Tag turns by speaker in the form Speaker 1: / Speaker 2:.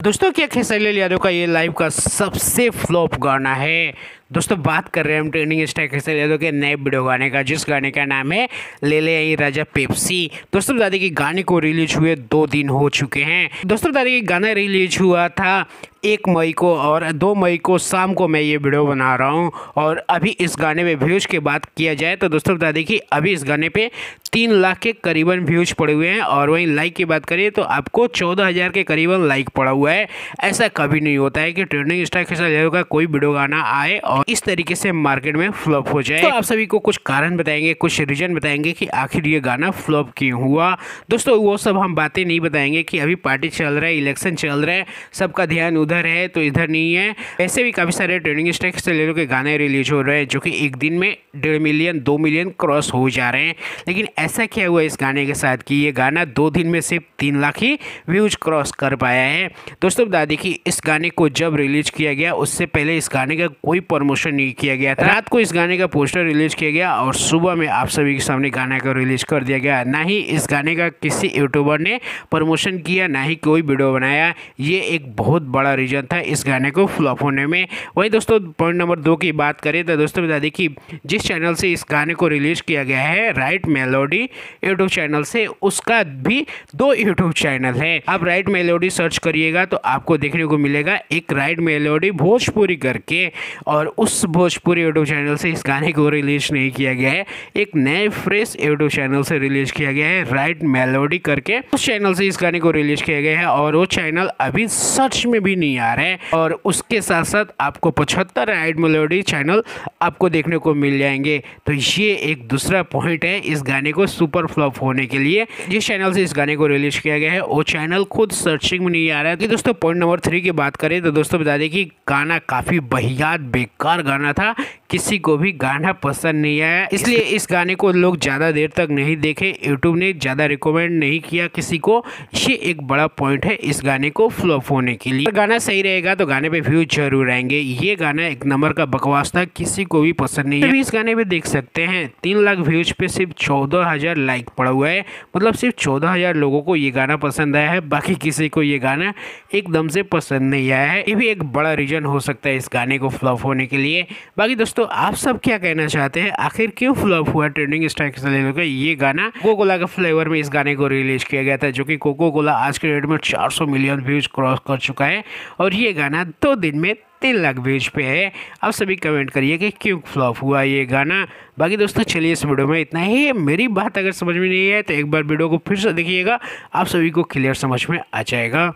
Speaker 1: दोस्तों क्या खेसारी लाल यादव का ये लाइव का सबसे फ्लॉप गाना है। दोस्तों बात कर रहे हैं हम ट्रेंडिंग स्टार खेसारी यादव के नए वीडियो गाने का, जिस गाने का नाम है ले ले आई राजा पेप्सी। दोस्तों बता दें कि गाने को रिलीज हुए 2 दिन हो चुके हैं। दोस्तों बता दें कि गाना रिलीज हुआ था 1 मई को और 2 मई को शाम को मैं ये वीडियो बना रहा हूँ। और अभी इस गाने में व्यूज़ की बात किया जाए तो दोस्तों बता दें कि अभी इस गाने पे 3 लाख के करीबन व्यूज़ पड़े हुए हैं। और वहीं लाइक की बात करिए तो आपको 14,000 के करीबन लाइक पड़ा हुआ है। ऐसा कभी नहीं होता है कि ट्रेंडिंग स्टार खेसारी यादव का कोई वीडियो गाना आए और इस तरीके से मार्केट में फ्लॉप हो जाए। तो आप सभी को कुछ कारण बताएंगे, कुछ रीजन बताएंगे कि आखिर ये गाना फ्लॉप क्यों हुआ। दोस्तों वो सब हम बातें नहीं बताएंगे कि अभी पार्टी चल रहा है, इलेक्शन चल रहा है, सबका ध्यान उधर है तो इधर नहीं है। ऐसे भी काफ़ी सारे ट्रेंडिंग स्टार खेसारी यादव के गाने रिलीज हो रहे हैं जो कि एक दिन में 1.5 मिलियन 2 मिलियन क्रॉस हो जा रहे हैं। लेकिन ऐसा क्या हुआ इस गाने के साथ कि ये गाना 2 दिन में सिर्फ 3 लाख ही व्यूज क्रॉस कर पाया है। दोस्तों बता दें कि इस गाने को जब रिलीज किया गया उससे पहले इस गाने का कोई प्रमोशन नहीं किया गया था। रात को इस गाने का पोस्टर रिलीज किया गया और सुबह में आप सभी के सामने गाने को रिलीज कर दिया गया। ना ही इस गाने का किसी यूट्यूबर ने प्रमोशन किया, ना ही कोई वीडियो बनाया। ये एक बहुत बड़ा रीजन था इस गाने को फ्लॉप होने में। वहीं दोस्तों पॉइंट नंबर 2 की बात करें तो दोस्तों बता दें कि जिस चैनल से इस गाने को रिलीज किया गया है राइट मेलोडी यूट्यूब चैनल से, उसका भी 2 यूट्यूब चैनल है। आप राइट मेलोडी सर्च करिएगा तो आपको देखने को मिलेगा एक राइट मेलोडी भोजपुरी करके, और उस भोजपुरी यूट्यूब चैनल से इस गाने को रिलीज नहीं किया गया है। एक नए फ्रेश यूट्यूब चैनल से रिलीज किया गया है राइट मेलोडी करके, उस चैनल से इस गाने को रिलीज किया गया है। और वो चैनल अभी सर्च में भी नहीं आ रहा है। और उसके साथ साथ आपको 75 राइट मेलोडी चैनल आपको देखने को मिल जाएंगे। तो ये एक दूसरा पॉइंट है इस गाने को सुपर फ्लॉप होने के लिए। जिस चैनल से इस गाने को रिलीज किया गया है वो चैनल खुद सर्चिंग में नहीं आ रहा है। दोस्तों पॉइंट नंबर 3 की बात करें तो दोस्तों बता दें कि गाना काफ़ी बहियात बेकार गाना था, किसी को भी गाना पसंद नहीं आया। इसलिए इस गाने को लोग ज़्यादा देर तक नहीं देखे, यूट्यूब ने ज़्यादा रिकमेंड नहीं किया किसी को। ये एक बड़ा पॉइंट है इस गाने को फ्लॉप होने के लिए। गाना सही रहेगा तो गाने पे व्यूज जरूर आएंगे। ये गाना एक नंबर का बकवास था, किसी को भी पसंद नहीं है। अभी इस गाने पे देख सकते हैं 3 लाख व्यूज पे सिर्फ 14,000 लाइक पड़ा हुआ है। मतलब सिर्फ 14,000 लोगों को ये गाना पसंद आया है, बाकी किसी को ये गाना एकदम से पसंद नहीं आया है। ये भी एक बड़ा रीजन हो सकता है इस गाने को फ्लॉप होने के लिए। बाकी दोस्तों आप सब क्या कहना चाहते हैं, आखिर क्यों फ्लॉप हुआ ट्रेंडिंग स्टार खेसारी यादव का ये गाना। कोको कोला का फ्लेवर में इस गाने को रिलीज किया गया था जो कि कोको कोला आज के डेट में 400 मिलियन व्यूज क्रॉस कर चुका है। और ये गाना 2 दिन में 3 लाख व्यूज पे है। आप सभी कमेंट करिए कि क्यों फ्लॉप हुआ ये गाना। बाकी दोस्तों चलिए इस वीडियो में इतना ही। मेरी बात अगर समझ में नहीं है तो एक बार वीडियो को फिर से देखिएगा, आप सभी को क्लियर समझ में आ जाएगा।